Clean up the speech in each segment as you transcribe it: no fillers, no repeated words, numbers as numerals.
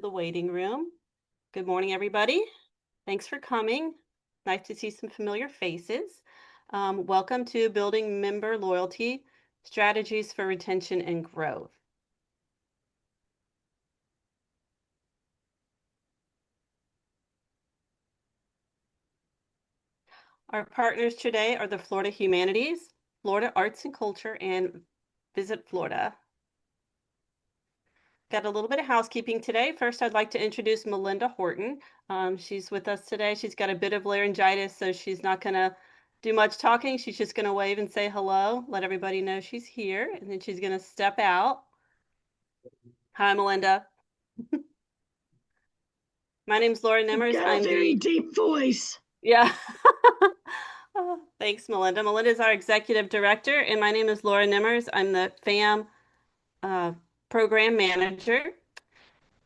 The waiting room. Good morning, everybody. Thanks for coming. Nice to see some familiar faces. Welcome to Building Member Loyalty, Strategies for Retention and Growth. Our partners today are the Florida Humanities, Florida Arts and Culture, and Visit Florida. Got a little bit of housekeeping today. First, I'd like to introduce Melinda Horton. She's with us today. She's got a bit of laryngitis, so she's not going to do much talking. She's just going to wave and say hello, let everybody know she's here, and then she's going to step out. Hi, Melinda. My name's Laura Nimmers. You've got a very deep voice. Yeah. Oh, thanks, Melinda. Melinda is our executive director, and my name is Laura Nimmers. I'm the FAM program manager.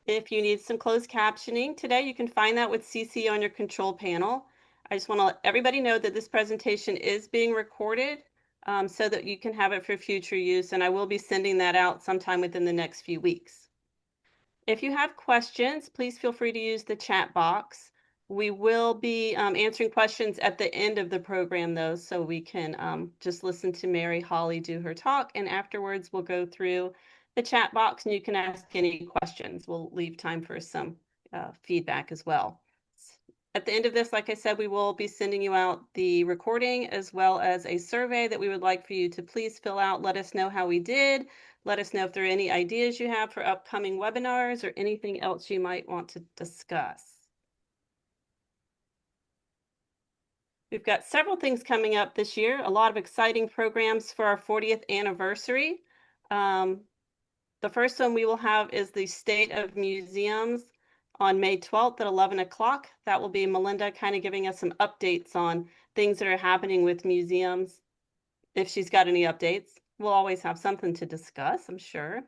If you need some closed captioning today, you can find that with CC on your control panel. I just want to let everybody know that this presentation is being recorded so that you can have it for future use, and I will be sending that out sometime within the next few weeks. If you have questions, please feel free to use the chat box. We will be answering questions at the end of the program, though, so we can just listen to Mary Holly do her talk, and afterwards we'll go through the chat box and you can ask any questions. We'll leave time for some feedback as well. At the end of this, like I said, we will be sending you out the recording as well as a survey that we would like for you to please fill out. Let us know how we did. Let us know if there are any ideas you have for upcoming webinars or anything else you might want to discuss. We've got several things coming up this year, a lot of exciting programs for our 40th anniversary. The first one we will have is the State of Museums on May 12th at 11 o'clock. That will be Melinda kind of giving us some updates on things that are happening with museums. If she's got any updates, we'll always have something to discuss, I'm sure.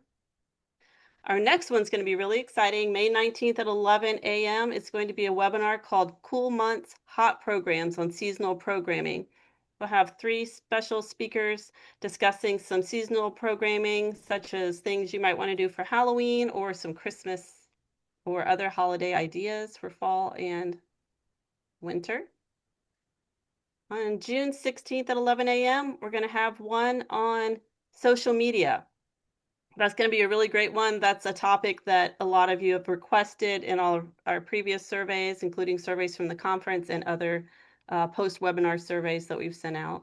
Our next one's going to be really exciting. May 19th at 11 a.m. It's going to be a webinar called Cool Months Hot Programs on Seasonal Programming. We'll have 3 special speakers discussing some seasonal programming, such as things you might want to do for Halloween or some Christmas or other holiday ideas for fall and winter. On June 16th at 11 a.m., we're going to have one on social media. That's going to be a really great one. That's a topic that a lot of you have requested in all of our previous surveys, including surveys from the conference and other post-webinar surveys that we've sent out.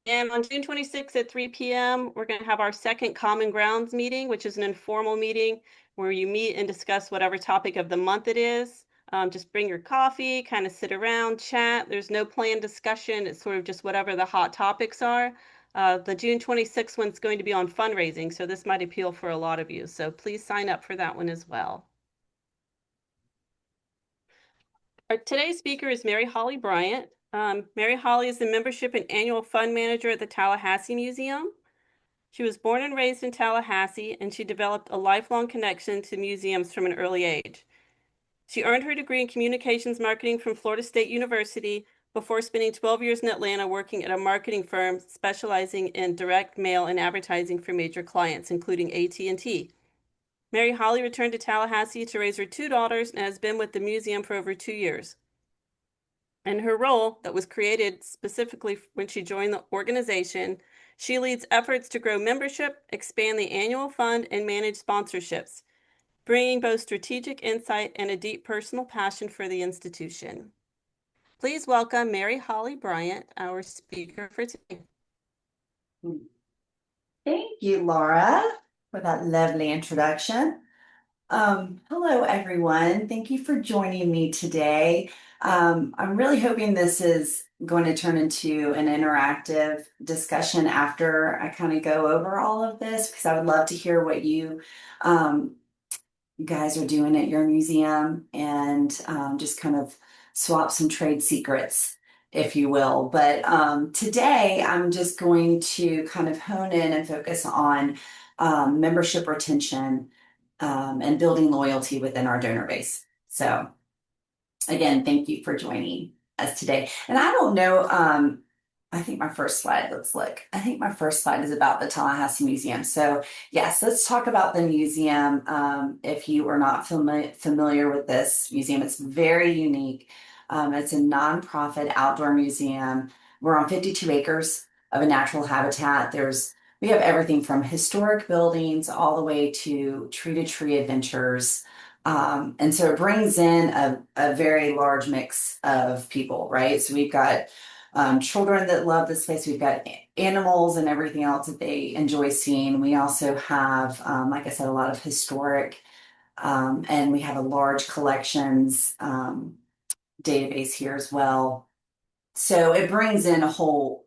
And on June 26th at 3 p.m., we're going to have our second Common Grounds meeting, which is an informal meeting where you meet and discuss whatever topic of the month it is. Just bring your coffee, kind of sit around, chat. There's no planned discussion. It's sort of just whatever the hot topics are. The June 26th one's going to be on fundraising, so this might appeal for a lot of you. So please sign up for that one as well. Today's speaker is Mary Holly Bryant. Mary Holly is the membership and annual fund manager at the Tallahassee Museum. She was born and raised in Tallahassee, and she developed a lifelong connection to museums from an early age. She earned her degree in communications marketing from Florida State University before spending 12 years in Atlanta working at a marketing firm specializing in direct mail and advertising for major clients, including AT&T. Mary Holly returned to Tallahassee to raise her 2 daughters and has been with the museum for over 2 years. In her role that was created specifically when she joined the organization, she leads efforts to grow membership, expand the annual fund, and manage sponsorships, bringing both strategic insight and a deep personal passion for the institution. Please welcome Mary Holly Bryant, our speaker for today. Thank you, Laura, for that lovely introduction. Hello, everyone. Thank you for joining me today. I'm really hoping this is going to turn into an interactive discussion after I kind of go over all of this, because I would love to hear what you guys are doing at your museum and just kind of swap some trade secrets, if you will. But today I'm just going to kind of hone in and focus on membership retention and building loyalty within our donor base. So again, thank you for joining us today. And I don't know I think my first slide, let's look. I think my first slide is about the Tallahassee Museum. So yes, let's talk about the museum. If you are not familiar with this museum, it's very unique. It's a nonprofit outdoor museum. We're on 52 acres of a natural habitat. We have everything from historic buildings all the way to tree-to tree adventures. And so it brings in a very large mix of people, right? So we've got children that love this place. We've got animals and everything else that they enjoy seeing. We also have, like I said, a lot of historic, and we have a large collections database here as well. So it brings in a whole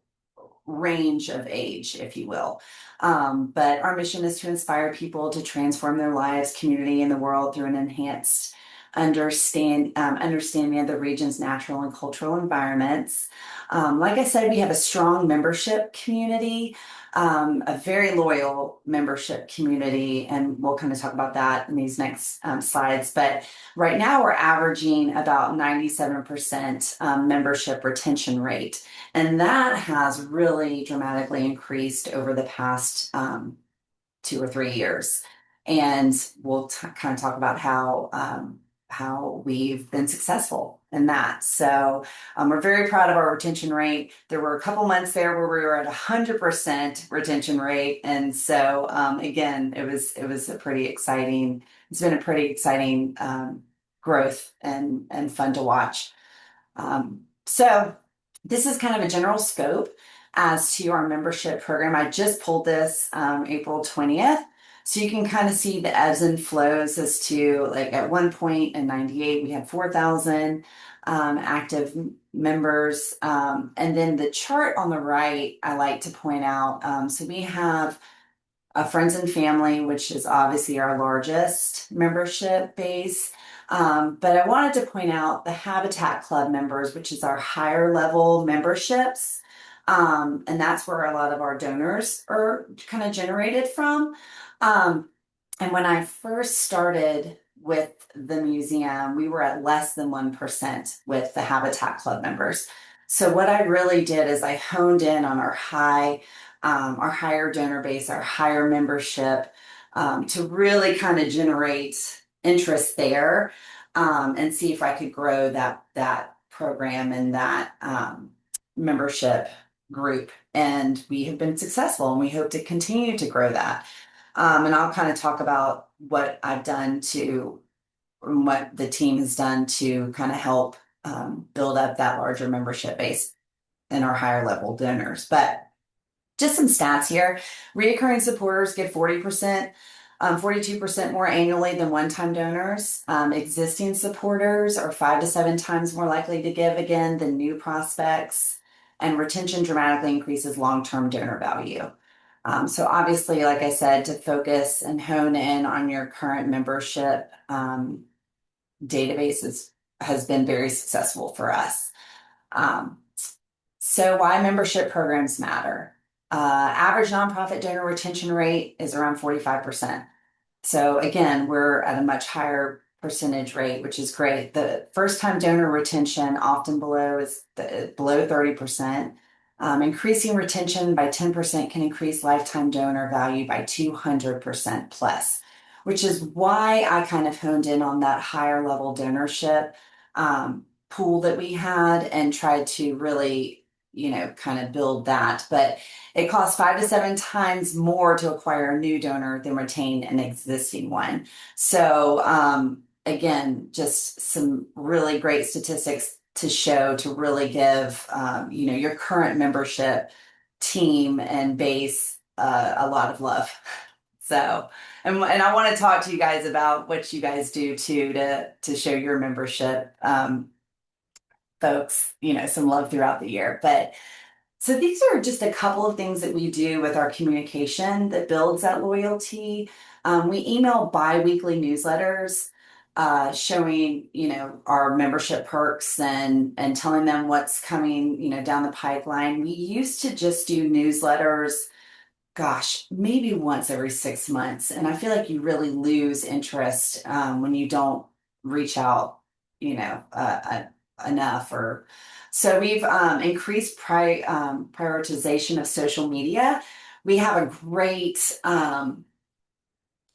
range of age, if you will. But our mission is to inspire people to transform their lives, community, and the world through an enhanced understanding of the region's natural and cultural environments. Like I said, we have a strong membership community, a very loyal membership community, and we'll kind of talk about that in these next slides. But right now, we're averaging about 97% membership retention rate. And that has really dramatically increased over the past 2 or 3 years. And we'll kind of talk about how we've been successful in that. So we're very proud of our retention rate. There were a couple months there where we were at 100% retention rate. And so again, it was a pretty exciting, it's been a pretty exciting growth and fun to watch. So this is kind of a general scope as to our membership program. I just pulled this April 20th. So you can kind of see the ebbs and flows as to, like, at one point in 98, we had 4,000 active members. And then the chart on the right, I like to point out. So we have friends and family, which is obviously our largest membership base. But I wanted to point out the Habitat Club members, which is our higher level memberships. And that's where a lot of our donors are kind of generated from. And when I first started with the museum, we were at less than 1% with the Habitat Club members. So what I really did is I honed in on our higher donor base, our higher membership, to really kind of generate interest there, and see if I could grow that program and that membership group. And we have been successful, and we hope to continue to grow that. And I'll kind of talk about what I've done and what the team has done to kind of help build up that larger membership base and our higher level donors. But just some stats here. Reoccurring supporters give 40%, 42% more annually than one-time donors. Existing supporters are 5 to 7 times more likely to give again than new prospects. And retention dramatically increases long-term donor value. So obviously, like I said, to focus and hone in on your current membership database has been very successful for us. So why membership programs matter? Average nonprofit donor retention rate is around 45%. So again, we're at a much higher percentage rate, which is great. The first-time donor retention often below 30%. Increasing retention by 10% can increase lifetime donor value by 200% plus, which is why I kind of honed in on that higher level donorship pool that we had and tried to really, kind of build that. But it costs 5 to 7 times more to acquire a new donor than retain an existing one. So again, just some really great statistics to show to really give your current membership team and base a lot of love. So and I want to talk to you guys about what you guys do too to show your membership folks some love throughout the year. But so these are just a couple of things that we do with our communication that builds that loyalty. We email bi-weekly newsletters showing, our membership perks and telling them what's coming, down the pipeline. We used to just do newsletters, gosh, maybe once every 6 months. And I feel like you really lose interest when you don't reach out, enough. Or so we've increased prioritization of social media. We have a great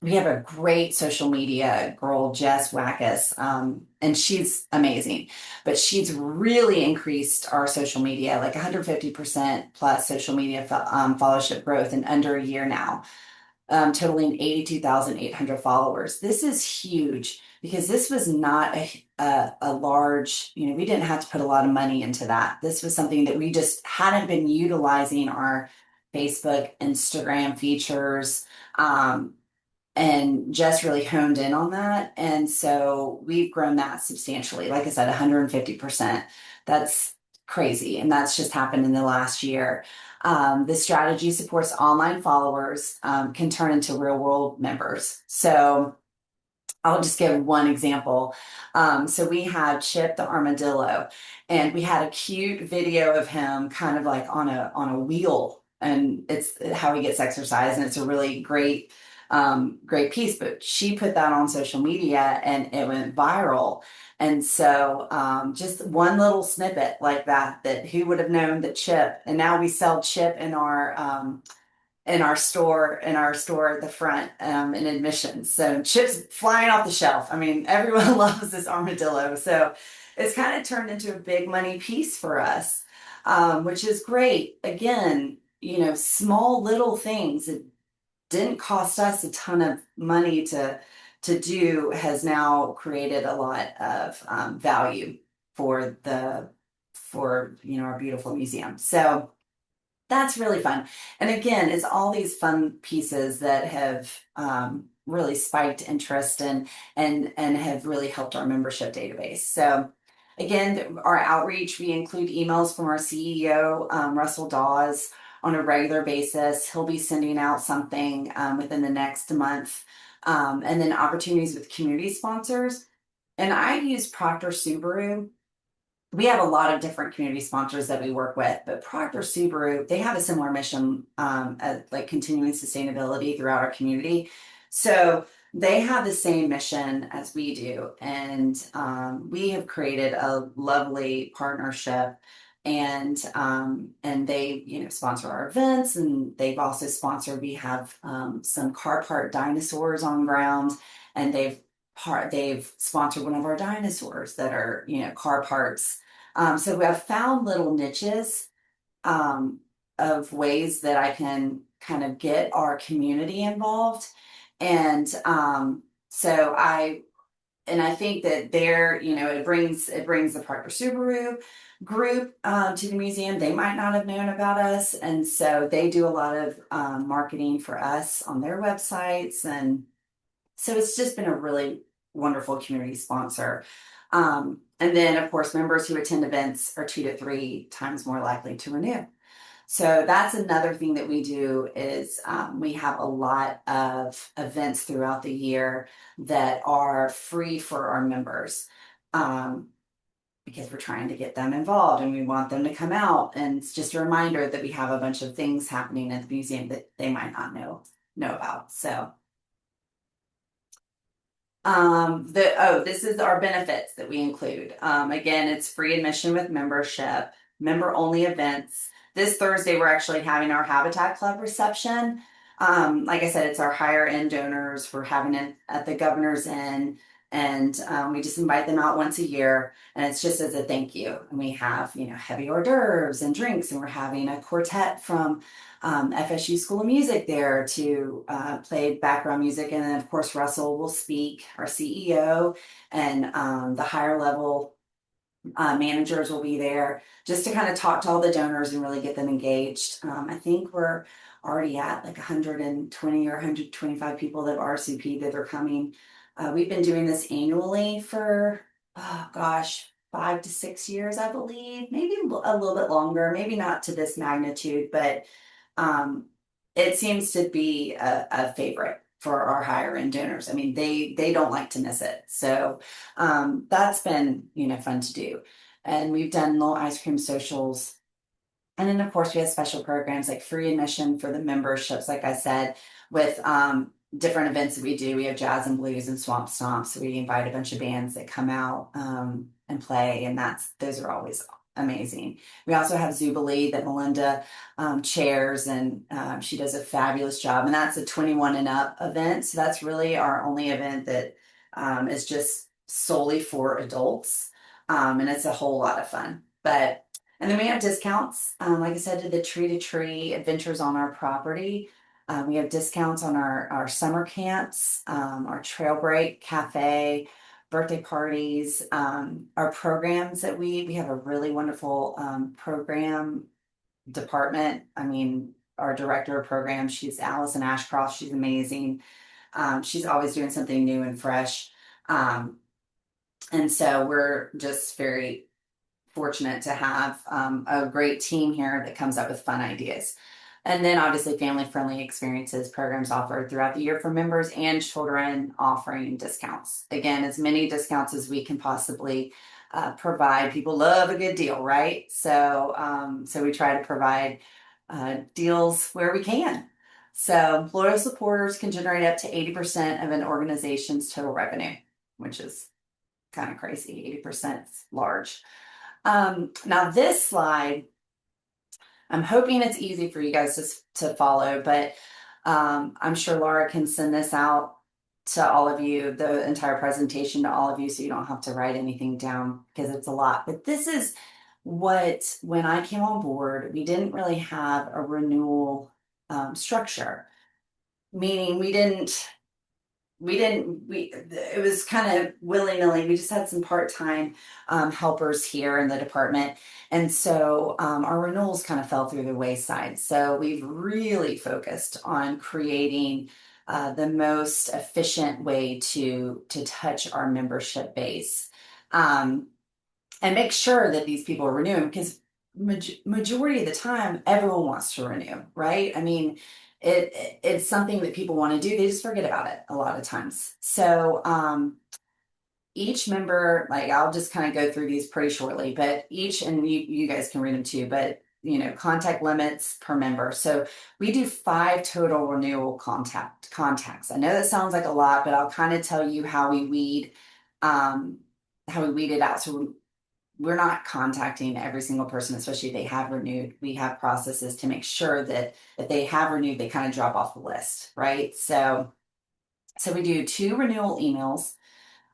we have a great social media girl, Jess Wackus, and she's amazing. But she's really increased our social media, like 150% plus social media followership growth in under a year now, totaling 82,800 followers. This is huge because this was not a large, we didn't have to put a lot of money into that. This was something that we just hadn't been utilizing our Facebook, Instagram features. And just really honed in on that. And so we've grown that substantially. Like I said, 150%. That's crazy. And that's just happened in the last year. This strategy supports online followers, can turn into real world members. So I'll just give one example. So we had Chip the armadillo, and we had a cute video of him kind of like on a wheel, and it's how he gets exercise, and it's a really great piece. But she put that on social media, and it went viral. And so just one little snippet like that, that who would have known that Chip, and now we sell Chip in our store at the front in admissions. So chips flying off the shelf. I mean, everyone loves this armadillo. So it's kind of turned into a big money piece for us, which is great. Again, small little things. It didn't cost us a ton of money to do, has now created a lot of value for our beautiful museum. So that's really fun. And again, it's all these fun pieces that have really spiked interest and have really helped our membership database. So again, our outreach, we include emails from our CEO, Russell Dawes, on a regular basis. He'll be sending out something within the next month. And then opportunities with community sponsors. And I use Proctor Subaru. We have a lot of different community sponsors that we work with, but Proctor Subaru, they have a similar mission, as like continuing sustainability throughout our community. So they have the same mission as we do, and we have created a lovely partnership. And they sponsor our events, and they've also sponsored. We have some car part dinosaurs on ground, and they've sponsored one of our dinosaurs that are car parts. So we have found little niches of ways that I can kind of get our community involved. And I think that it brings the Parker Subaru group to the museum. They might not have known about us, and so they do a lot of marketing for us on their websites. And so it's just been a really wonderful community sponsor. And then, of course, members who attend events are 2 to 3 times more likely to renew. So that's another thing that we do is we have a lot of events throughout the year that are free for our members, because we're trying to get them involved and we want them to come out. And it's just a reminder that we have a bunch of things happening at the museum that they might not know about. So this is our benefits that we include. Again, it's free admission with membership, member only events. This Thursday, we're actually having our Habitat Club reception. Like I said, it's our higher end donors. We're having it at the Governor's Inn, and we just invite them out once a year, and it's just as a thank you. And we have, heavy hors d'oeuvres and drinks, and we're having a quartet from FSU School of Music there to play background music. And then, of course, Russell will speak, our CEO, and the higher level managers will be there just to kind of talk to all the donors and really get them engaged. I think we're already at like 120 or 125 people that have RSVP'd that are coming. We've been doing this annually for, 5 to 6 years, I believe, maybe a little bit longer, maybe not to this magnitude, but it seems to be a favorite for our higher end donors. I mean, they don't like to miss it. So that's been fun to do. And we've done little ice cream socials. And then, of course, we have special programs like free admission for the memberships, like I said, with different events that we do. We have jazz and blues and swamp stomps. So we invite a bunch of bands that come out and play, and those are always amazing. We also have Zubilee that Melinda chairs, and she does a fabulous job. And that's a 21 and up event. So that's really our only event that is just solely for adults. And it's a whole lot of fun. And then we have discounts. Like I said, to the tree to tree adventures on our property. We have discounts on our summer camps, our trail break cafe, birthday parties, our programs that we have a really wonderful program department. I mean, our director of programs, she's Allison Ashcroft. She's amazing. She's always doing something new and fresh. And so we're just very fortunate to have a great team here that comes up with fun ideas. And then obviously family friendly experiences programs offered throughout the year for members and children offering discounts. Again, as many discounts as we can possibly provide. People love a good deal, right? So we try to provide deals where we can. So loyal supporters can generate up to 80% of an organization's total revenue, which is kind of crazy. 80% is large. Now this slide, I'm hoping it's easy for you guys to follow, but I'm sure Laura can send this out to all of you, the entire presentation to all of you, so you don't have to write anything down because it's a lot. But this is when I came on board, we didn't really have a renewal structure, meaning it was kind of willy-nilly. We just had some part-time helpers here in the department, and so our renewals kind of fell through the wayside. So we've really focused on creating the most efficient way to touch our membership base, and make sure that these people are renewing, because majority of the time everyone wants to renew, right? I mean, it's something that people want to do. They just forget about it a lot of times. So each member, like, I'll just kind of go through these pretty shortly, but and you guys can read them too, but contact limits per member. So we do 5 total renewal contacts. I know that sounds like a lot, but I'll kind of tell you how we weed it out. So we're not contacting every single person, especially if they have renewed. We have processes to make sure that if they have renewed, they kind of drop off the list, right? So we do 2 renewal emails,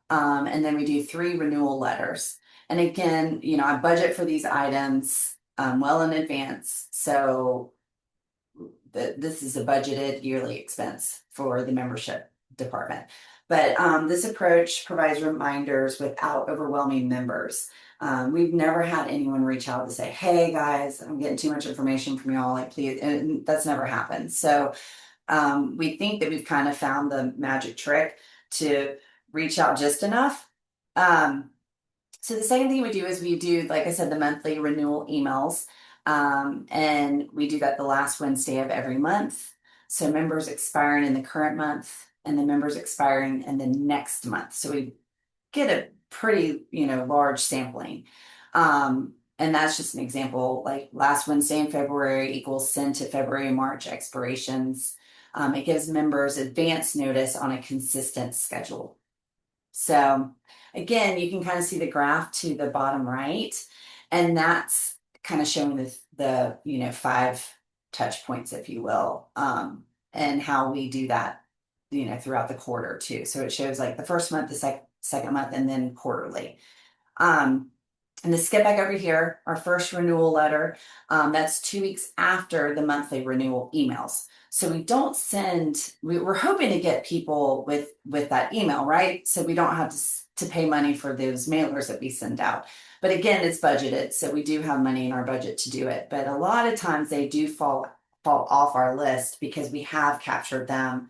and then we do 3 renewal letters. And again, I budget for these items well in advance. So this is a budgeted yearly expense for the membership department. But this approach provides reminders without overwhelming members. We've never had anyone reach out to say, hey guys, I'm getting too much information from y'all, like please, and that's never happened. So we think that we've kind of found the magic trick to reach out just enough. So the second thing we do is we do, like I said, the monthly renewal emails. And we do that the last Wednesday of every month. So members expiring in the current month and the members expiring in the next month. So we get a pretty, large sampling. And that's just an example, like last Wednesday in February equals sent to February and March expirations. It gives members advance notice on a consistent schedule. So again, you can kind of see the graph to the bottom right, and that's kind of showing the 5 touch points, if you will, and how we do that, throughout the quarter too. So it shows like the first month, the second month, and then quarterly. And to skip back over here, our first renewal letter, that's 2 weeks after the monthly renewal emails. So we don't we're hoping to get people with that email, right? So we don't have to pay money for those mailers that we send out. But again, it's budgeted. So we do have money in our budget to do it. But a lot of times they do fall off our list because we have captured them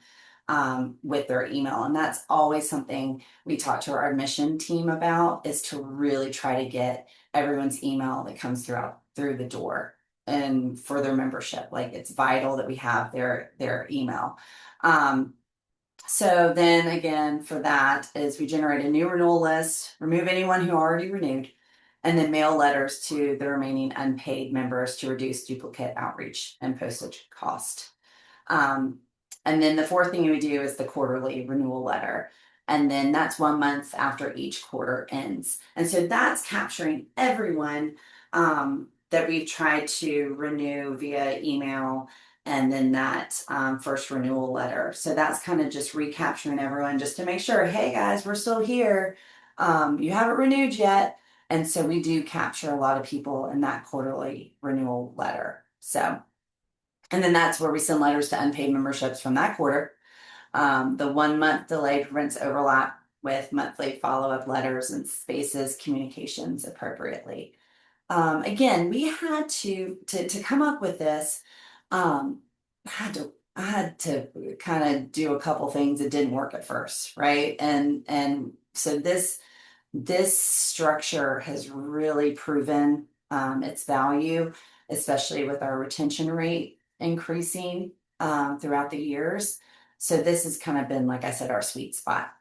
with their email. And that's always something we talk to our admission team about, is to really try to get everyone's email that comes through the door and for their membership. Like, it's vital that we have their email. So then again, for that is we generate a new renewal list, remove anyone who already renewed, and then mail letters to the remaining unpaid members to reduce duplicate outreach and postage cost. And then the fourth thing we do is the quarterly renewal letter. And then that's 1 month after each quarter ends. And so that's capturing everyone that we've tried to renew via email and then that first renewal letter. So that's kind of just recapturing everyone just to make sure, hey guys, we're still here. You haven't renewed yet. And so we do capture a lot of people in that quarterly renewal letter. So, and then that's where we send letters to unpaid memberships from that quarter. The 1 month delay prevents overlap with monthly follow-up letters and spaces communications appropriately. Again, we had to come up with this. I had to kind of do a couple things that didn't work at first, right? And so this structure has really proven its value, especially with our retention rate increasing throughout the years. So this has kind of been, like I said, our sweet spot.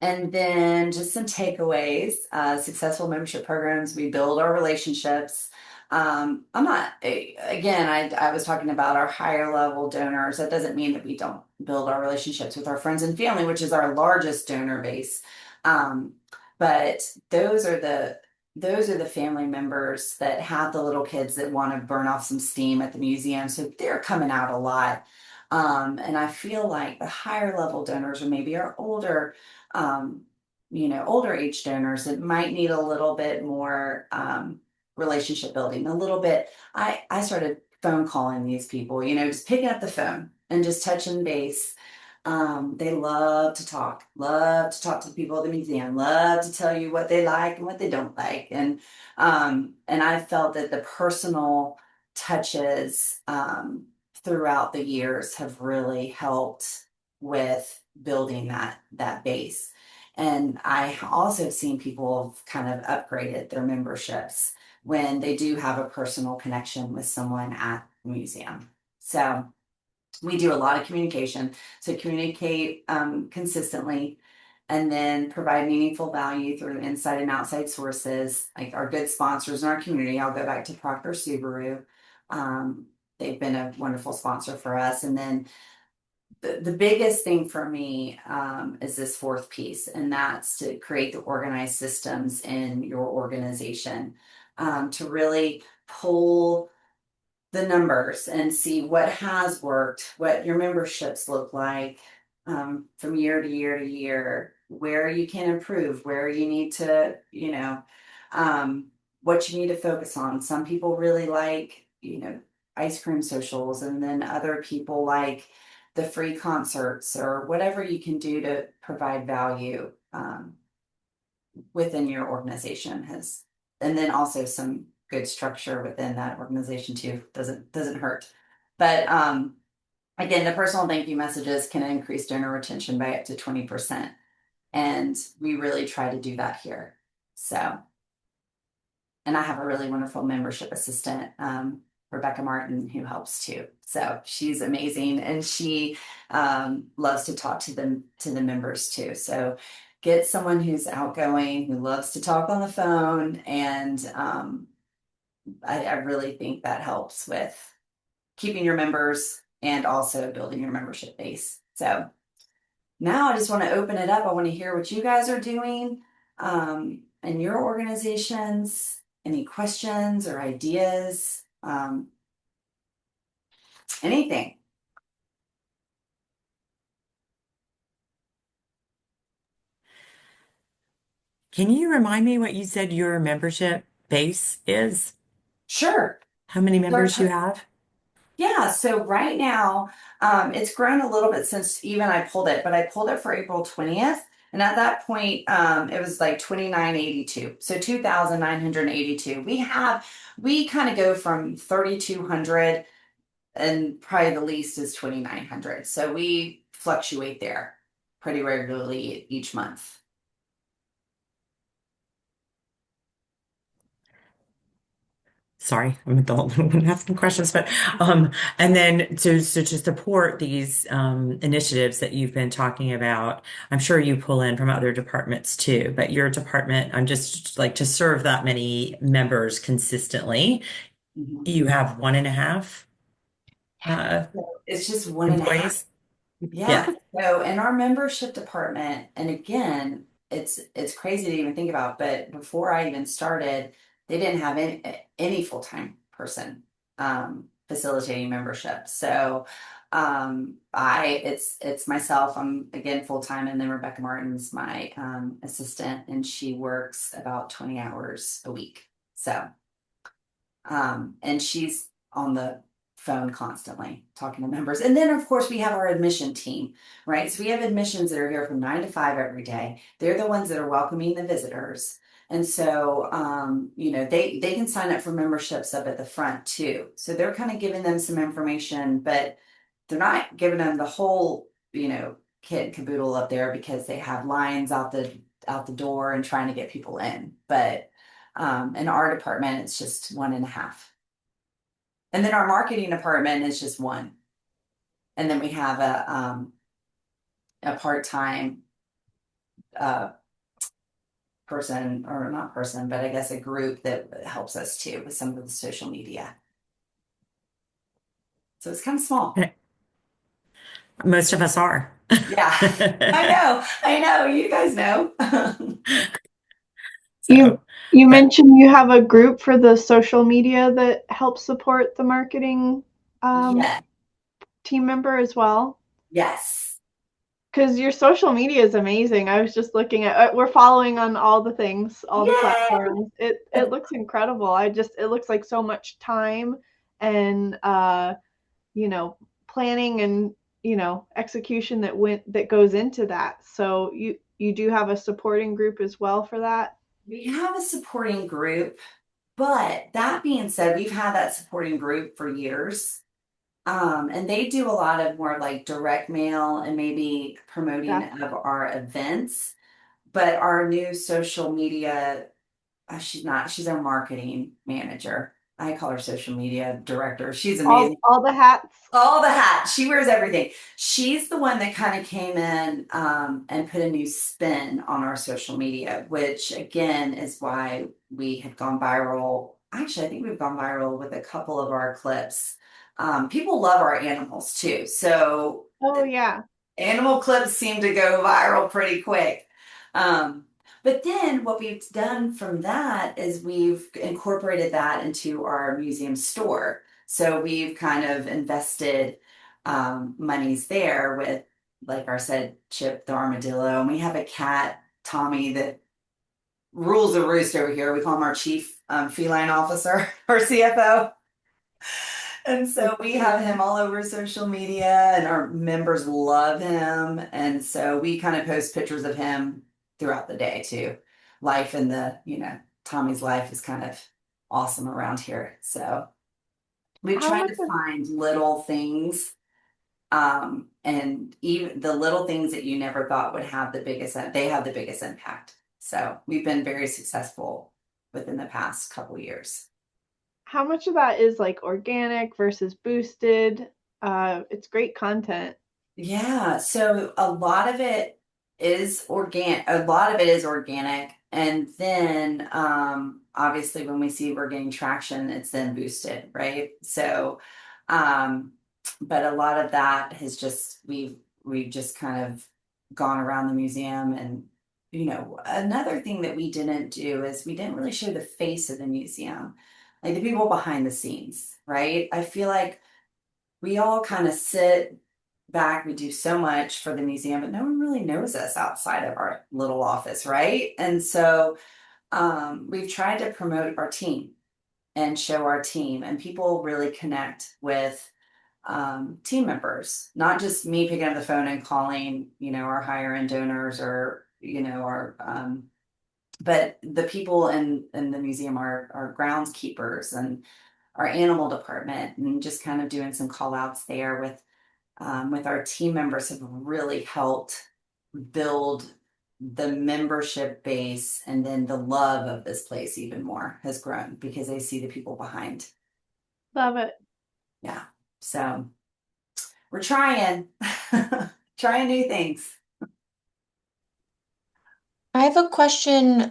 And then just some takeaways, successful membership programs, we build our relationships. I'm not, again, I was talking about our higher level donors. That doesn't mean that we don't build our relationships with our friends and family, which is our largest donor base. But those are the family members that have the little kids that want to burn off some steam at the museum. So they're coming out a lot. And I feel like the higher level donors or maybe our um, older age donors that might need a little bit more relationship building, a little bit. I started phone calling these people, just picking up the phone and just touching base. They love to talk to the people at the museum, love to tell you what they like and what they don't like. And I felt that the personal touches throughout the years have really helped with building that base. And I also have seen people have kind of upgraded their memberships when they do have a personal connection with someone at the museum. So we do a lot of communication. So communicate consistently and then provide meaningful value through inside and outside sources, like our good sponsors in our community. I'll go back to Proctor Subaru. Um, they've been a wonderful sponsor for us. And then the biggest thing for me is this fourth piece, and that's to create the organized systems in your organization to really pull the numbers and see what has worked, what your memberships look like from year to year to year, where you can improve, where you need to, what you need to focus on. Some people really like, ice cream socials, and then other people like the free concerts or whatever you can do to provide value within your organization has, and then also some good structure within that organization too. Doesn't hurt. But again, the personal thank you messages can increase donor retention by up to 20%. And we really try to do that here. So, and I have a really wonderful membership assistant, Rebecca Martin, who helps too. So she's amazing, and she loves to talk to the members too. So get someone who's outgoing, who loves to talk on the phone, and I really think that helps with keeping your members and also building your membership base. So now I just want to open it up. I want to hear what you guys are doing in your organizations. Any questions or ideas? Anything. Can you remind me what you said your membership base is? Sure. How many members you Sure. have? Yeah, so right now, it's grown a little bit since even I pulled it, but I pulled it for April 20th. And at that point, it was like 2982. So 2,982. We kind of go from 3,200 and probably the least is 2,900. So we fluctuate there pretty regularly each month. Sorry, I'm an adult when asking questions, but and then so to support these initiatives that you've been talking about, I'm sure you pull in from other departments too, but your department, I'm just like to serve that many members consistently. Mhm. You have 1.5 So it's just 1.5. employees? Yeah. Yeah. So in our membership department, and again, it's crazy to even think about, but before I even started, they didn't have any full-time person facilitating membership. So it's myself, I'm again full-time, and then Rebecca Martin's my assistant, and she works about 20 hours a week. So and she's on the phone constantly talking to members. And then, of course, we have our admission team, right? So we have admissions that are here from 9 to 5 every day. They're the ones that are welcoming the visitors. And so, they can sign up for memberships up at the front too. So they're kind of giving them some information, but they're not giving them the whole, kit and caboodle up there because they have lines out the door and trying to get people in. But in our department, it's just 1.5. And then our marketing department is just one. And then we have a part-time uh, person, or not person, but I guess a group that helps us too with some of the social media. So it's kind of small. Most of us are. Yeah, I know. You guys know. You So, you but mentioned you have a group for the social media that helps support the marketing Yeah. team member as well. Yes. Because your social media is amazing. I was just looking at we're following on all the things, all the Yay! platforms. It looks incredible. It looks like so much time and you know, planning and, execution that goes into that. So you do have a supporting group as well for that? We have a supporting group, but that being said, we've had that supporting group for years. And they do a lot of more like direct mail and maybe promoting Yeah. of our events. But our new social media, she's our marketing manager. I call her social media director. She's amazing. All the hats. All the hats. She wears everything. She's the one that kind of came in and put a new spin on our social media, which again is why we had gone viral. Actually, I think we've gone viral with a couple of our clips. People love our animals too. So Oh yeah. animal clips seem to go viral pretty quick. Um, but then what we've done from that is we've incorporated that into our museum store. So we've kind of invested monies there with, like I said, Chip the armadillo, and we have a cat, Tommy, that rules the roost over here. We call him our chief feline officer, our CFO. And so we have him all over social media, and our members love him. And so we kind of post pictures of him throughout the day too. Life in Tommy's life is kind of awesome around here. So we've How tried much to of find little things, and even the little things that you never thought would have they have the biggest impact. So we've been very successful within the past couple years. how much of that is like organic versus boosted? It's great content. Yeah, so a lot of it is organic. A lot of it is organic, and then obviously when we see we're getting traction, it's then boosted, right? So, um, but a lot of that has just we've just kind of gone around the museum, and another thing that we didn't do is we didn't really show the face of the museum, like the people behind the scenes, right? I feel like we all kind of sit back, we do so much for the museum, but no one really knows us outside of our little office, right? And so we've tried to promote our team and show our team, and people really connect with team members, not just me picking up the phone and calling, our higher end donors, or, our, but the people in the museum are groundskeepers and our animal department, and just kind of doing some call outs there with our team members have really helped build the membership base, and then the love of this place even more has grown because they see the people behind. Love it. Yeah. So we're trying, trying new things. I have a question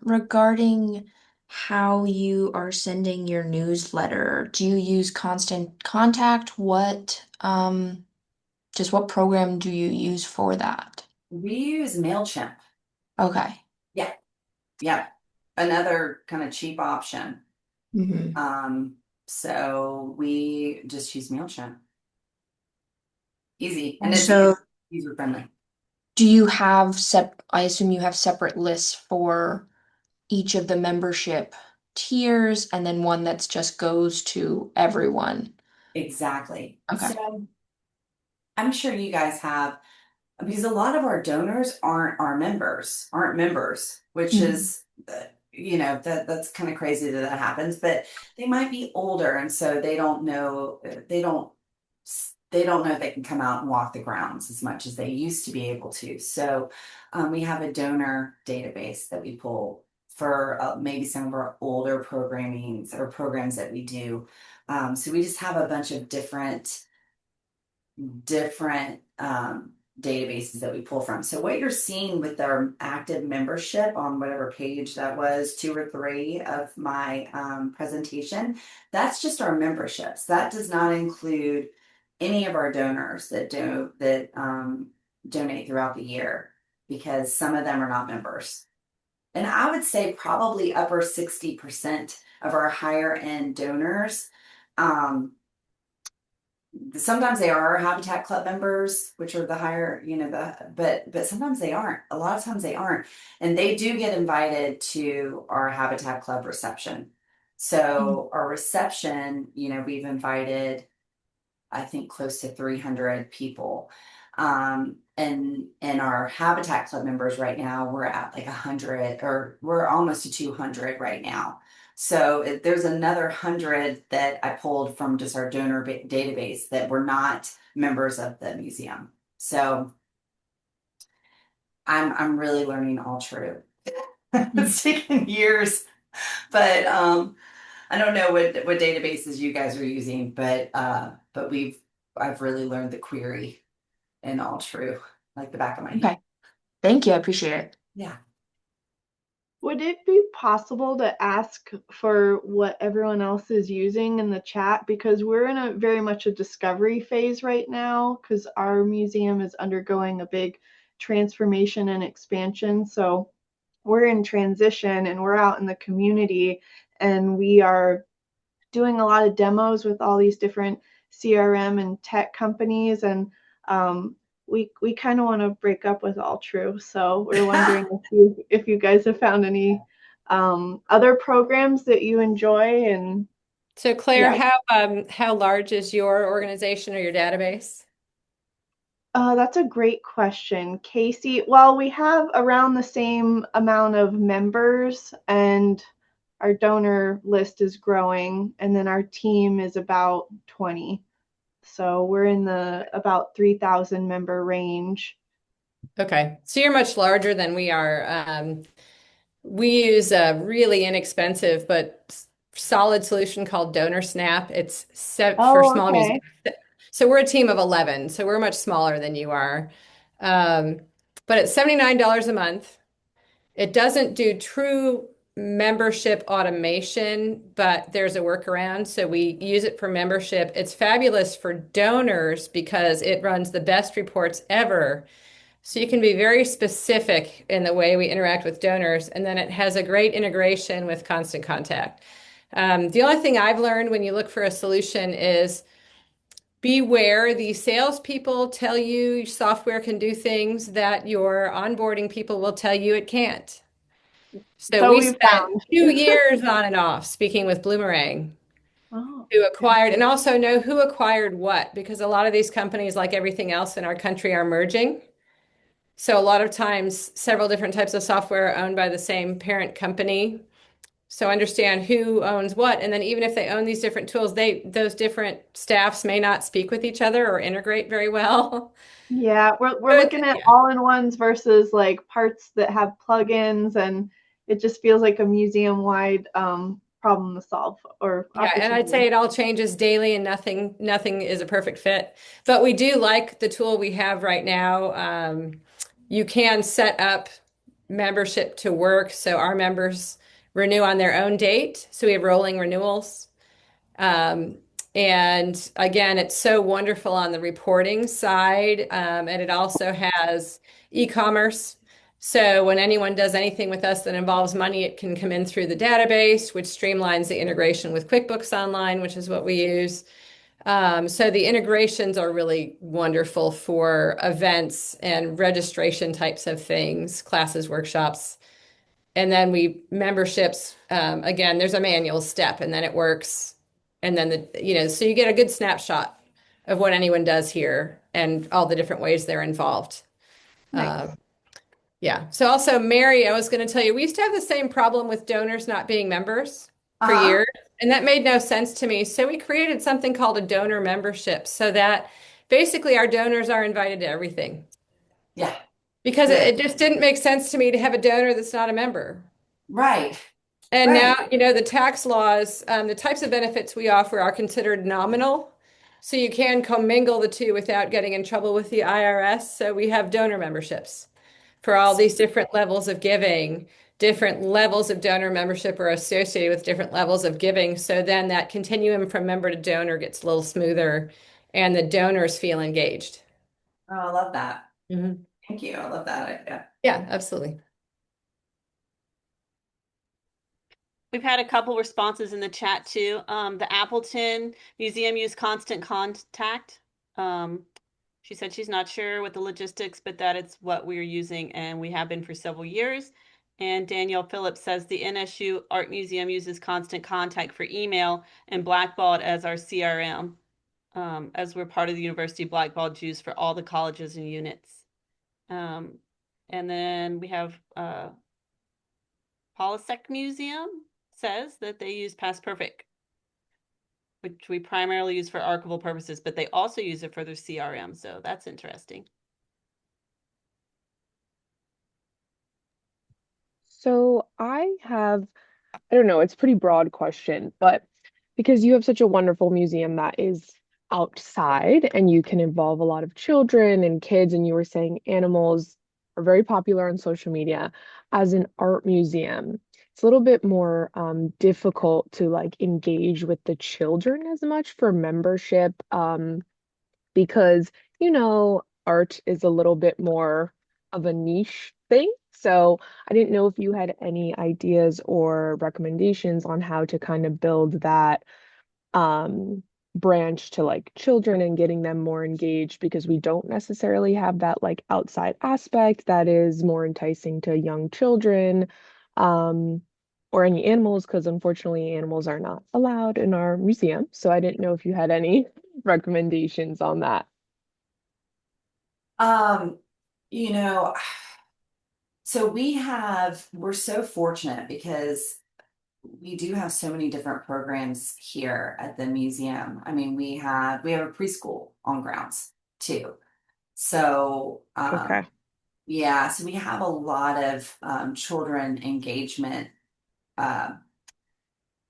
regarding how you are sending your newsletter. Do you use Constant Contact? Just what program do you use for that? We use MailChimp. Okay. Yeah, yeah. Another kind of cheap option. Hmm. So we just use MailChimp. Easy, and And it's so user friendly. do you have I assume you have separate lists for each of the membership tiers and then one that's just goes to everyone. Exactly. Okay. So I'm sure you guys have, because a lot of our donors aren't members, which Mhm. is, that's kind of crazy that that happens, but they might be older. And so they don't know, they don't know if they can come out and walk the grounds as much as they used to be able to. So we have a donor database that we pull for maybe some of our older programmings or programs that we do. So we just have a bunch of different databases that we pull from. So what you're seeing with our active membership on whatever page that was, 2 or 3 of my presentation, that's just our memberships. That does not include any of our donors that donate throughout the year, because some of them are not members. And I would say probably upper 60% of our higher end donors, sometimes they are Habitat Club members, which are the higher, but sometimes they aren't. A lot of times they aren't, and they do get invited to our Habitat Club reception. So our reception, we've invited, I think, close to 300 people. And our Habitat Club members right now, we're at like 100, or we're almost to 200 right now. So there's another 100 that I pulled from just our donor database that were not members of the museum. So I'm really learning all true. It's taken years, but I don't know what databases you guys are using, but I've really learned the query and all true, like the back of my hand. Okay. Thank you. I appreciate it. Yeah. Would it be possible to ask for what everyone else is using in the chat? Because we're in a very much a discovery phase right now, because our museum is undergoing a big transformation and expansion. So we're in transition and we're out in the community, and we are doing a lot of demos with all these different CRM and tech companies, and we kind of want to break up with All True. So we're wondering if you guys have found any other programs that you enjoy. And So Claire, yeah, how large is your organization or your database? that's a great question, Casey. Well, we have around the same amount of members, and our donor list is growing, and then our team is about 20. So we're in the about 3,000 member range. Okay, so you're much larger than we are. We use a really inexpensive but solid solution called Donor Snap. It's set for Oh, small okay. museums. So we're a team of 11, so we're much smaller than you are. Um, but it's $79 a month. It doesn't do true membership automation, but there's a workaround. So we use it for membership. It's fabulous for donors because it runs the best reports ever. So you can be very specific in the way we interact with donors, and then it has a great integration with Constant Contact. The only thing I've learned when you look for a solution is beware the salespeople tell you software can do things that your onboarding people will tell you it can't. So So we we spent found. 2 years on and off speaking with Bloomerang, Oh, who acquired, and also know who acquired what, because a lot of these companies, like everything else in our country, are merging. So a lot of times, several different types of software are owned by the same parent company. So understand who owns what, and then even if they own these different tools, those different staffs may not speak with each other or integrate very well. yeah, we're So looking at yeah. all-in-ones versus like parts that have plugins, and it just feels like a museum-wide problem to solve or Yeah, and I'd say opportunity. it all changes daily, and nothing is a perfect fit. But we do like the tool we have right now. You can set up membership to work, so our members renew on their own date. So we have rolling renewals. Um, and again, it's so wonderful on the reporting side. And it also has e-commerce. So when anyone does anything with us that involves money, it can come in through the database, which streamlines the integration with QuickBooks Online, which is what we use. So the integrations are really wonderful for events and registration types of things, classes, workshops. And then we memberships, again, there's a manual step and then it works. And then so you get a good snapshot of what anyone does here and all the different ways they're involved. Nice. Yeah. So also, Mary, I was going to tell you, we used to have the same problem with donors not being members for Uh-huh. years, and that made no sense to me. So we created something called a donor membership so that basically our donors are invited to everything Yeah, because good. it just didn't make sense to me to have a donor that's not a member. Right, And now, right. the tax laws, the types of benefits we offer are considered nominal. So you can commingle the two without getting in trouble with the IRS. So we have donor memberships for all these different levels of giving. Different levels of donor membership are associated with different levels of giving. So then that continuum from member to donor gets a little smoother and the donors feel engaged. Oh, I love that. Mhm. Thank you. I love that idea. Yeah, absolutely. We've had a couple responses in the chat too. The Appleton Museum used Constant Contact. She said she's not sure with the logistics, but that it's what we're using and we have been for several years. And Danielle Phillips says the NSU Art Museum uses Constant Contact for email and Blackballed as our CRM, as we're part of the University Blackballed Jews for all the colleges and units. And then we have Polisek Museum says that they use Past Perfect, which we primarily use for archival purposes, but they also use it for their CRM. So that's interesting. So I don't know, it's a pretty broad question, but because you have such a wonderful museum that is outside and you can involve a lot of children and kids, and you were saying animals are very popular on social media, as an art museum, it's a little bit more difficult to like engage with the children as much for membership. Because, art is a little bit more of a niche thing. So I didn't know if you had any ideas or recommendations on how to kind of build that um, branch to like children and getting them more engaged, because we don't necessarily have that like outside aspect that is more enticing to young children. Um, or any animals, because unfortunately animals are not allowed in our museum. So I didn't know if you had any recommendations on that. Um, you know, so we're so fortunate because we do have so many different programs here at the museum. I mean, we have a preschool on grounds too. So, Okay. yeah, so we have a lot of children engagement. Uh,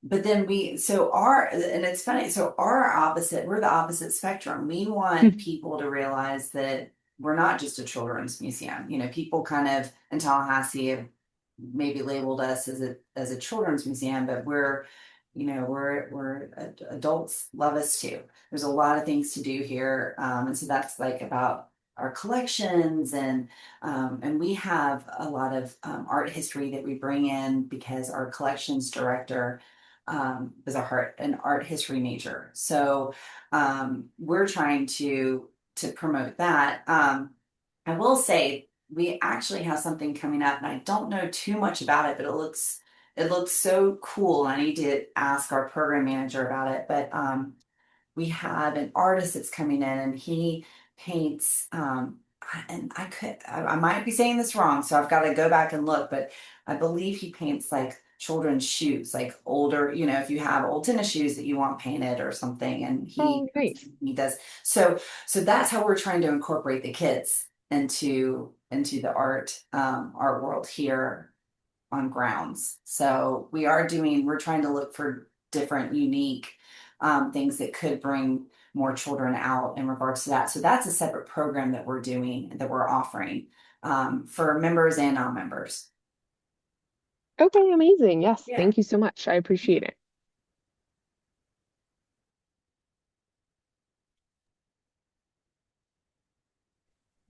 but then and it's funny, so we're the opposite spectrum. We want people to realize that we're not just a children's museum. People kind of in Tallahassee have maybe labeled us as a children's museum, but we're adults love us too. There's a lot of things to do here, and so that's like about our collections and we have a lot of art history that we bring in because our collections director is an art history major. So we're trying to promote that. I will say we actually have something coming up, and I don't know too much about it, but it looks so cool. I need to ask our program manager about it. But we have an artist that's coming in, and he paints. And I might be saying this wrong, so I've got to go back and look. But I believe he paints like children's shoes, like older. If you have old tennis shoes that you want painted or something, and Oh, he nice. he does. So that's how we're trying to incorporate the kids into the art world here on grounds. So we're trying to look for different unique things that could bring more children out in regards to that. So that's a separate program that we're doing, that we're offering for members and non-members. Okay, amazing. Yes, Yeah. thank you so much. I appreciate it.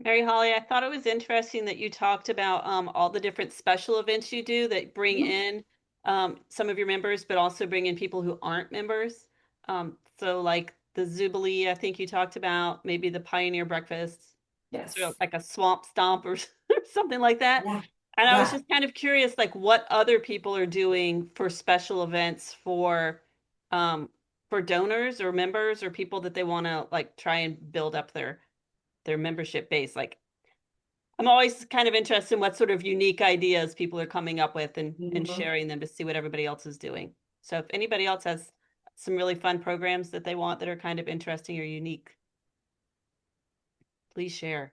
Mary Holly, I thought it was interesting that you talked about all the different special events you do that bring in some of your members, but also bring in people who aren't members. So like the Jubilee, I think you talked about, maybe the Pioneer Breakfast, Yes. sort of like a swamp stomp or something like that. Yeah. And I was Yeah. just kind of curious, like what other people are doing for special events um, for donors or members or people that they want to like try and build up their membership base. Like I'm always kind of interested in what sort of unique ideas people are coming up with and Mhm. sharing them to see what everybody else is doing. So if anybody else has some really fun programs that they want that are kind of interesting or unique, please share.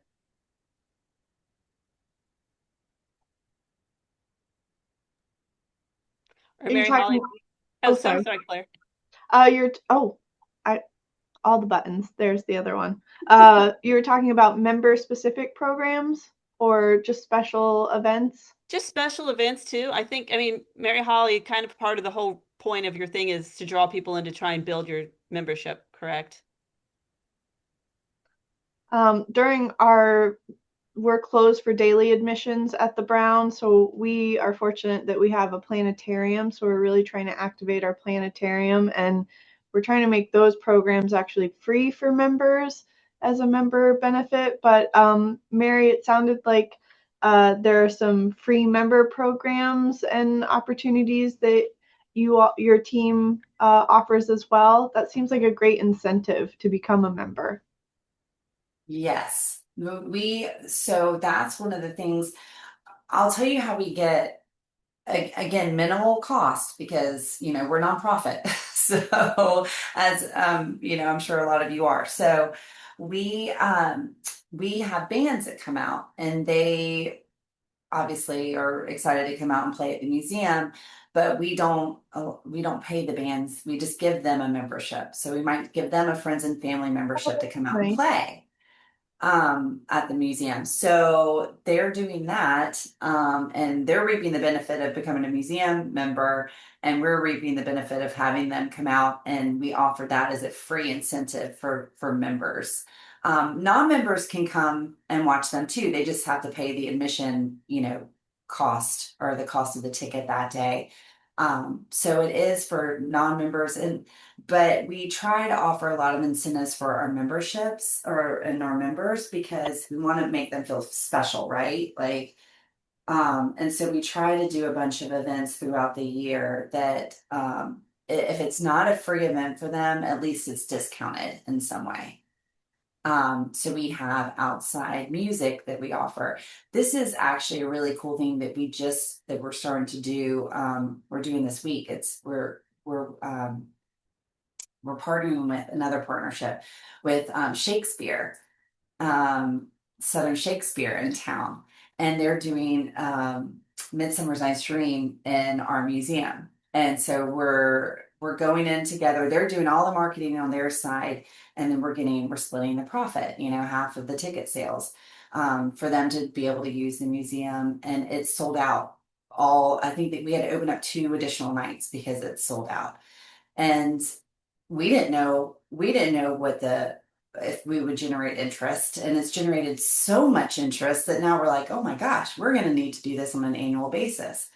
Or You're Mary talking, Holly. Oh, oh, so sorry. sorry, Claire. I all the buttons. There's the other one. You were talking about member specific programs or just special events? Just special events too. I mean, Mary Holly, kind of part of the whole point of your thing is to draw people in to try and build your membership, correct? During our we're closed for daily admissions at the Brown, so we are fortunate that we have a planetarium. So we're really trying to activate our planetarium, and we're trying to make those programs actually free for members as a member benefit. But Mary, it sounded like there are some free member programs and opportunities that your team offers as well. That seems like a great incentive to become a member. Yes. So that's one of the things. I'll tell you how we get, again, minimal cost because, we're nonprofit. So as, I'm sure a lot of you are. So we, we have bands that come out and they obviously are excited to come out and play at the museum, but we don't pay the bands. We just give them a membership. So we might give them a friends and family membership to come out and Nice. play at the museum. So they're doing that, and they're reaping the benefit of becoming a museum member, and we're reaping the benefit of having them come out, and we offer that as a free incentive for members. Non-members can come and watch them too. They just have to pay the admission, cost or the cost of the ticket that day. So it is for non-members, but we try to offer a lot of incentives for our memberships and our members because we want to make them feel special, right? Like, and so we try to do a bunch of events throughout the year that, if it's not a free event for them, at least it's discounted in some way. So we have outside music that we offer. This is actually a really cool thing that we're starting to do. We're doing this week. We're partnering with another partnership with Shakespeare, um, Southern Shakespeare in town, and they're doing Midsummer's Night's Dream in our museum. And so we're going in together. They're doing all the marketing on their side, and then we're splitting the profit. Half of the ticket sales for them to be able to use the museum, and it's sold out. I think that we had to open up 2 additional nights because it's sold out, and we didn't know what the if we would generate interest, and it's generated so much interest that now we're like, oh my gosh, we're going to need to do this on an annual basis.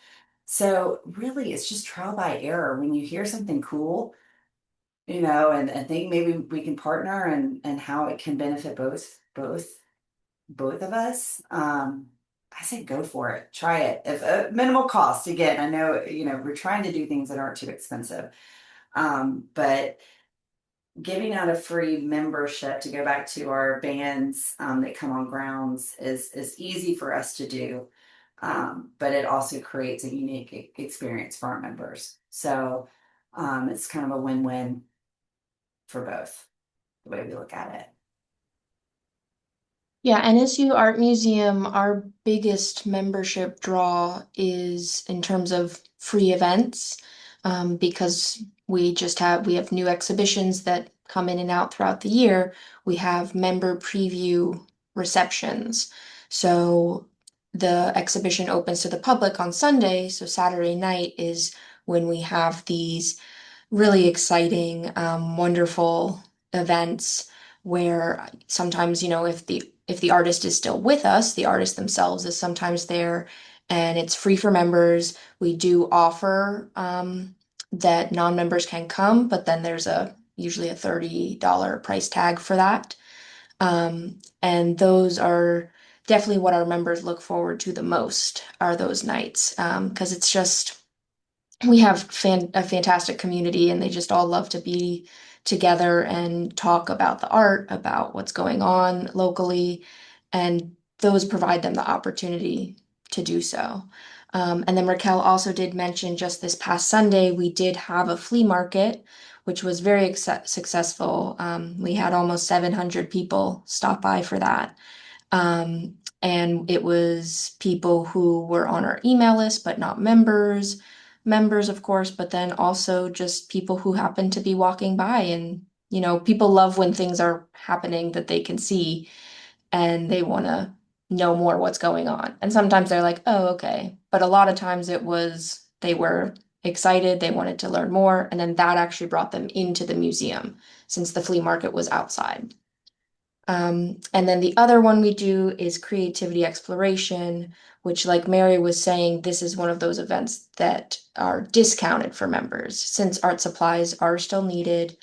So really it's just trial by error when you hear something cool, and think maybe we can partner and how it can benefit both of us. I say go for it, try it. If minimal cost, again, I know, we're trying to do things that aren't too expensive, but giving out a free membership to go back to our bands that come on grounds is easy for us to do, but it also creates a unique experience for our members. So it's kind of a win-win for both, the way we look at it. Yeah, NSU Art Museum, our biggest membership draw is in terms of free events, because we have new exhibitions that come in and out throughout the year. We have member preview receptions. So the exhibition opens to the public on Sunday, so Saturday night is when we have these really exciting, wonderful events where sometimes, if the artist is still with us, the artist themselves is sometimes there, and it's free for members. We do offer that non-members can come, but then there's a usually a $30 price tag for that. And those are definitely what our members look forward to the most are those nights, because it's just we have a fantastic community and they just all love to be together and talk about the art, about what's going on locally, and those provide them the opportunity to do so. And then Raquel also did mention just this past Sunday, we did have a flea market, which was very successful. We had almost 700 people stop by for that. And it was people who were on our email list, but not members, of course, but then also just people who happen to be walking by. And, people love when things are happening that they can see and they want to know more what's going on. And sometimes they're like, oh, okay. But a lot of times they were excited, they wanted to learn more. And then that actually brought them into the museum since the flea market was outside. And then the other one we do is creativity exploration, which, like Mary was saying, this is one of those events that are discounted for members since art supplies are still needed.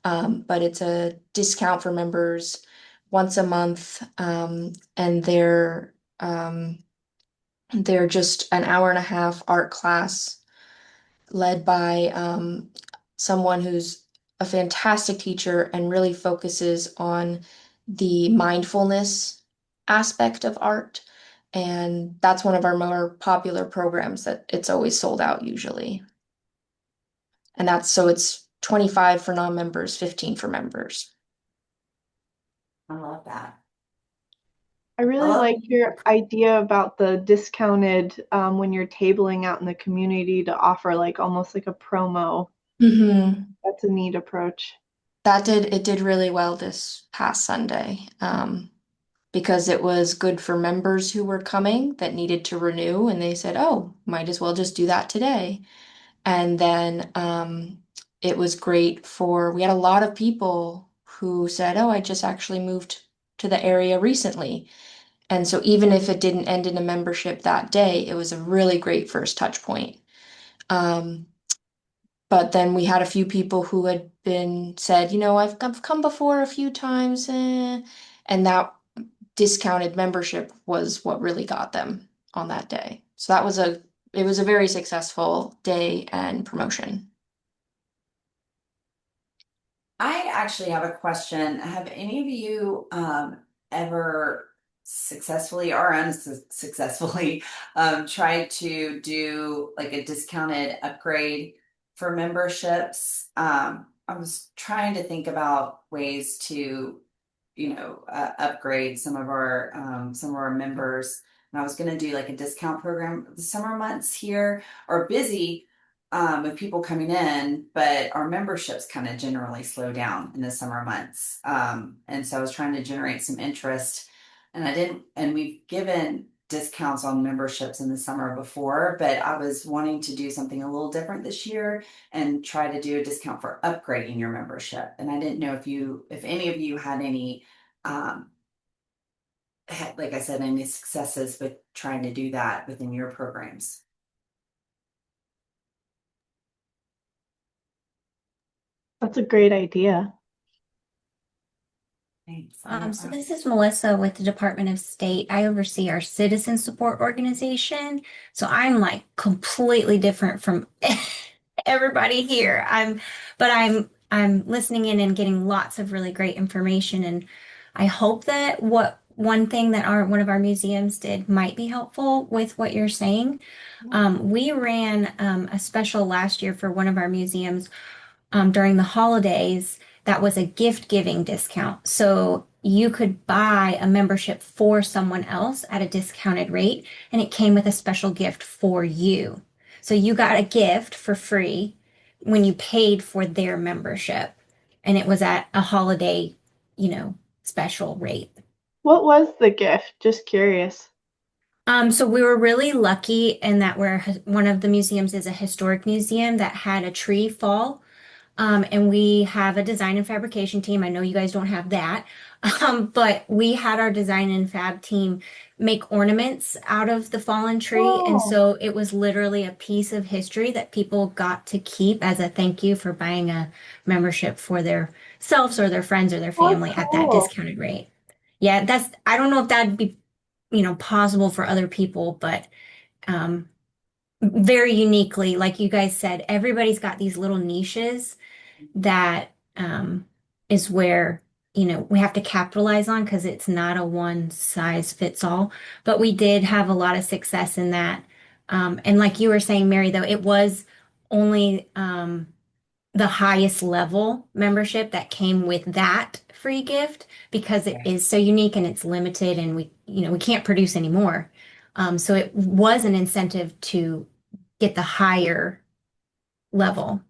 But it's a discount for members once a month, and they're just an hour and a half art class led by someone who's a fantastic teacher and really focuses on the mindfulness aspect of art. And that's one of our more popular programs that it's always sold out usually. And it's 25 for non-members, 15 for members. I love that. I really Hello? like your idea about the discounted when you're tabling out in the community to offer like almost like a promo. That's a neat approach. It did really well this past Sunday, because it was good for members who were coming that needed to renew, and they said, "Oh, might as well just do that today." And then it was great we had a lot of people who said, "Oh, I just actually moved to the area recently." And so even if it didn't end in a membership that day, it was a really great first touch point. Um, but then we had a few people who had been said, I've come before a few times, and that discounted membership was what really got them on that day. So it was a very successful day and promotion. I actually have a question. Have any of you ever successfully or unsuccessfully tried to do like a discounted upgrade for memberships? I was trying to think about ways to, upgrade some of our members. And I was going to do like a discount program. The summer months here are busy with people coming in, but our memberships kind of generally slow down in the summer months. And so I was trying to generate some interest, and and we've given discounts on memberships in the summer before, but I was wanting to do something a little different this year and try to do a discount for upgrading your membership. And I didn't know if any of you had any, like I said, any successes with trying to do that within your programs. That's a great idea. Thanks. So this is Melissa with the Department of State. I oversee our citizen support organization. So I'm like completely different from everybody here. I'm listening in and getting lots of really great information. And I hope that one thing that one of our museums did might be helpful with what you're saying. We ran a special last year for one of our museums during the holidays that was a gift giving discount. So you could buy a membership for someone else at a discounted rate, and it came with a special gift for you. So you got a gift for free when you paid for their membership, and it was at a holiday, special rate. What was the gift? Just curious. So we were really lucky in that one of the museums is a historic museum that had a tree fall. And we have a design and fabrication team. I know you guys don't have that. But we had our design and fab team make ornaments out of the fallen tree. And Oh, so it was literally a piece of history that people got to keep as a thank you for buying a membership for their selves or their friends or their that's family at that cool. discounted rate. Yeah, I don't know if that'd be, possible for other people, but um, very uniquely, like you guys said, everybody's got these little niches that is where, we have to capitalize on because it's not a one size fits all. But we did have a lot of success in that. And like you were saying, Mary, though, it was only the highest level membership that came with that free gift because it is so unique and it's limited and we can't produce anymore. So it was an incentive to get the higher level.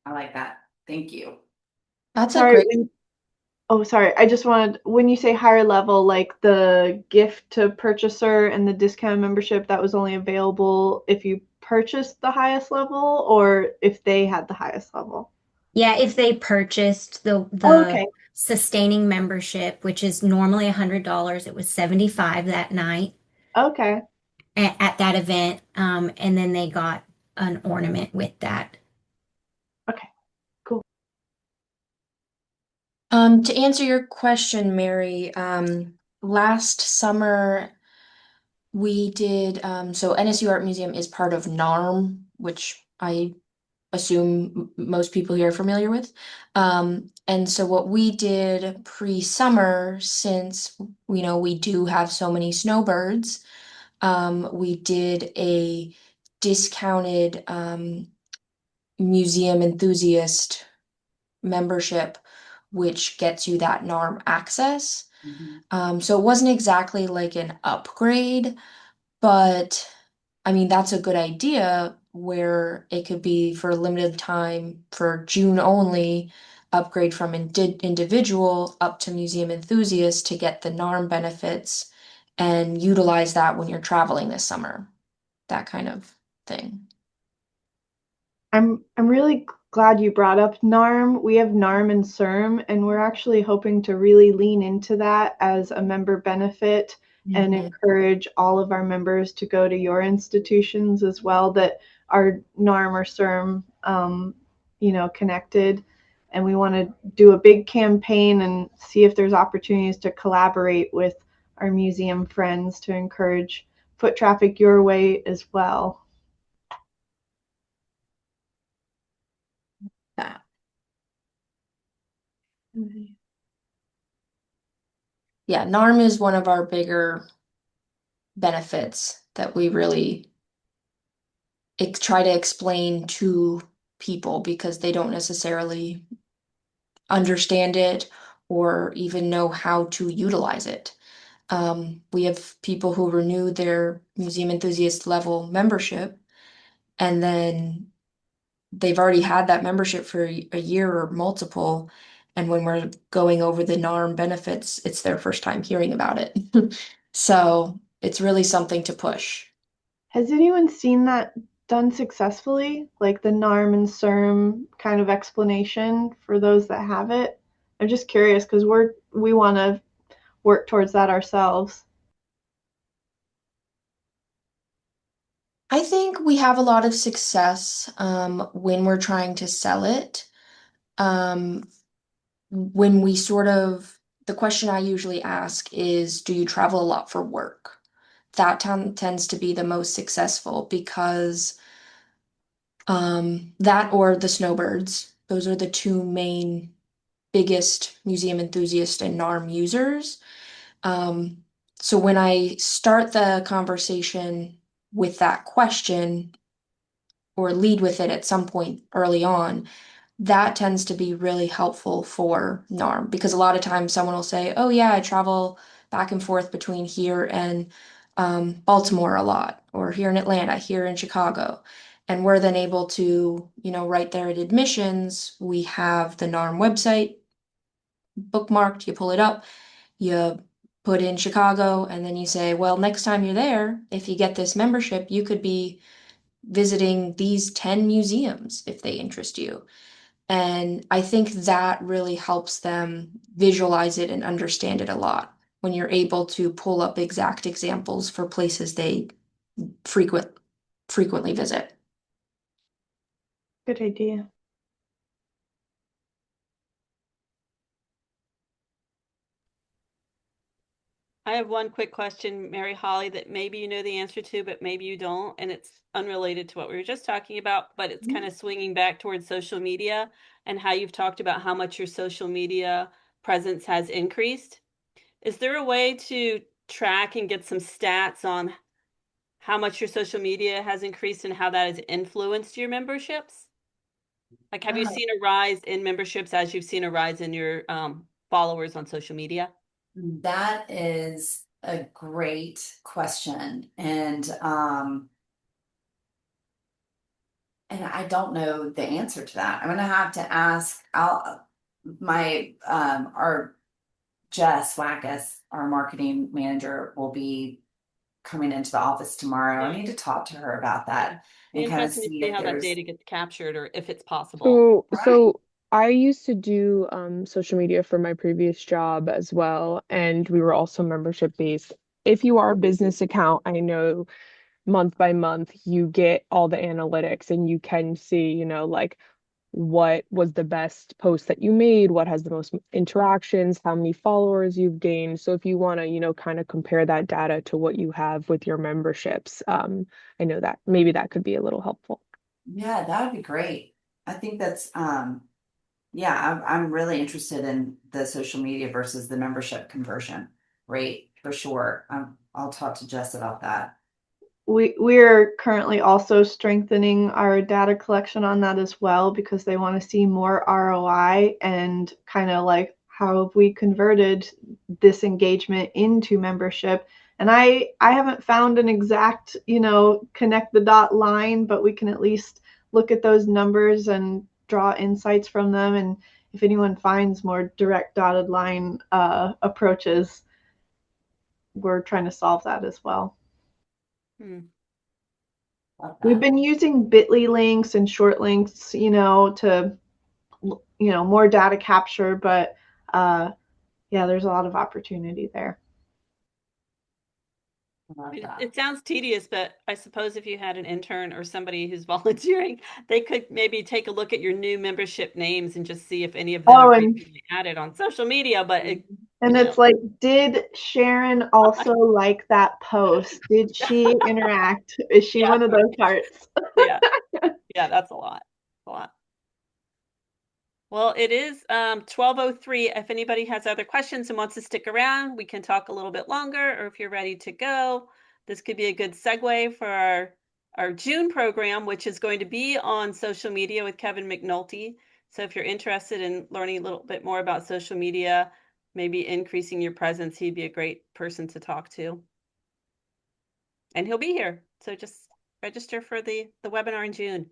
I like that. Thank you. That's a Sorry. great. Oh, sorry. I just wanted, when you say higher level, like the gift to purchaser and the discount membership, that was only available if you purchased the highest level or if they had the highest level? Yeah, if they purchased Oh, the okay. sustaining membership, which is normally $100, it was 75 that night Okay. at that event, and then they got an ornament with that. Okay. Cool. To answer your question, Mary, last summer we did, so NSU Art Museum is part of NARM, which I assume most people here are familiar with. And so what we did pre-summer, since we do have so many snowbirds, we did a discounted museum enthusiast membership, which gets you that NARM access. So it wasn't exactly like an upgrade, but I mean, that's a good idea where it could be for a limited time for June only, upgrade from individual up to museum enthusiast to get the NARM benefits and utilize that when you're traveling this summer. That kind of thing. I'm really glad you brought up NARM. We have NARM and CERM, and we're actually hoping to really lean into that as a member benefit and Mhm. encourage all of our members to go to your institutions as well that are NARM or CERM, connected. And we want to do a big campaign and see if there's opportunities to collaborate with our museum friends to encourage foot traffic your way as well. That. Yeah, NARM is one of our bigger benefits that we really try to explain to people because they don't necessarily understand it or even know how to utilize it. We have people who renew their museum enthusiast level membership and then they've already had that membership for a year or multiple. And when we're going over the NARM benefits, it's their first time hearing about it. So it's really something to push. Has anyone seen that done successfully? Like the NARM and CERM kind of explanation for those that have it? I'm just curious because we want to work towards that ourselves. I think we have a lot of success when we're trying to sell it. Um, when we the question I usually ask is, do you travel a lot for work? That tends to be the most successful because that or the snowbirds, those are the two main biggest museum enthusiast and NARM users. Um, so when I start the conversation with that question or lead with it at some point early on, that tends to be really helpful for NARM because a lot of times someone will say, "Oh yeah, I travel back and forth between here and Baltimore a lot, or here in Atlanta, here in Chicago." And we're then able to, right there at admissions, we have the NARM website bookmarked. You pull it up, you put in Chicago, and then you say, well, next time you're there, if you get this membership, you could be visiting these 10 museums if they interest you. And I think that really helps them visualize it and understand it a lot when you're able to pull up exact examples for places they frequent frequently visit. Good idea. I have one quick question, Mary Holly, that maybe you know the answer to, but maybe you don't, and it's unrelated to what we were just talking about, but it's kind of swinging back towards social media and how you've talked about how much your social media presence has increased. Is there a way to track and get some stats on how much your social media has increased and how that has influenced your memberships? Like, have you seen a rise in memberships as you've seen a rise in your followers on social media? That is a great question. And I don't know the answer to that. I'm gonna have to ask our Jess Wackus, our marketing manager, will be coming into the office tomorrow. I Yeah. need to talk to her about that Be and kind of interesting to see see if how that there's data gets captured or if it's possible. So I used to do social media for my previous job as well, and we were also membership based. If you are a business account, I know month by month you get all the analytics and you can see, like what was the best post that you made, what has the most interactions, how many followers you've gained. So if you want to, kind of compare that data to what you have with your memberships, I know that maybe that could be a little helpful. yeah, that would be great. I think that's yeah, I'm really interested in the social media versus the membership conversion rate for sure. I'll talk to Jess about that. We're currently also strengthening our data collection on that as well because they want to see more ROI and kind of like how have we converted this engagement into membership. And I haven't found an exact, connect the dot line, but we can at least look at those numbers and draw insights from them. And if anyone finds more direct dotted line approaches, we're trying to solve that as well. Love We've that. been using bit.ly links and short links, to, more data capture, but yeah, there's a lot of opportunity there. Love that. It sounds tedious, but I suppose if you had an intern or somebody who's volunteering, they could maybe take a look at your new membership names and just see if any of them Oh, are and recently added on social media. But it's like, did Sharon also like that post? Did she interact? Is she yeah, one of those hearts? yeah, yeah, that's a lot. A lot. Well, it is 12:03. If anybody has other questions and wants to stick around, we can talk a little bit longer, or if you're ready to go, this could be a good segue for our June program, which is going to be on social media with Kevin McNulty. So if you're interested in learning a little bit more about social media, maybe increasing your presence, he'd be a great person to talk to. And he'll be here. So just register for the webinar in June.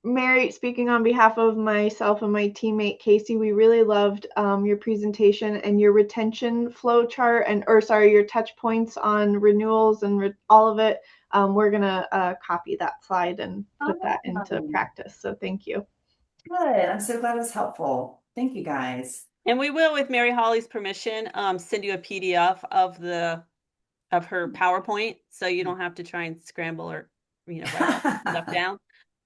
Mary, speaking on behalf of myself and my teammate Casey, we really loved your presentation and your retention flow chart your touch points on renewals and all of it. We're gonna copy that slide and put that into practice. So thank you. Good. I'm so glad it was helpful. Thank you guys. And we will, with Mary Holly's permission, send you a PDF of her PowerPoint, so you don't have to try and scramble or write stuff down.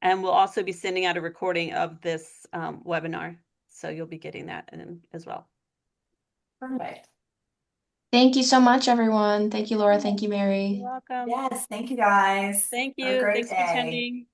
And we'll also be sending out a recording of this webinar, so you'll be getting that as well. Perfect. Thank you so much, everyone. Thank you, Laura. Thank you, Mary. You're welcome. Yes, thank you guys. Thank Have a you. great Thanks for day. attending.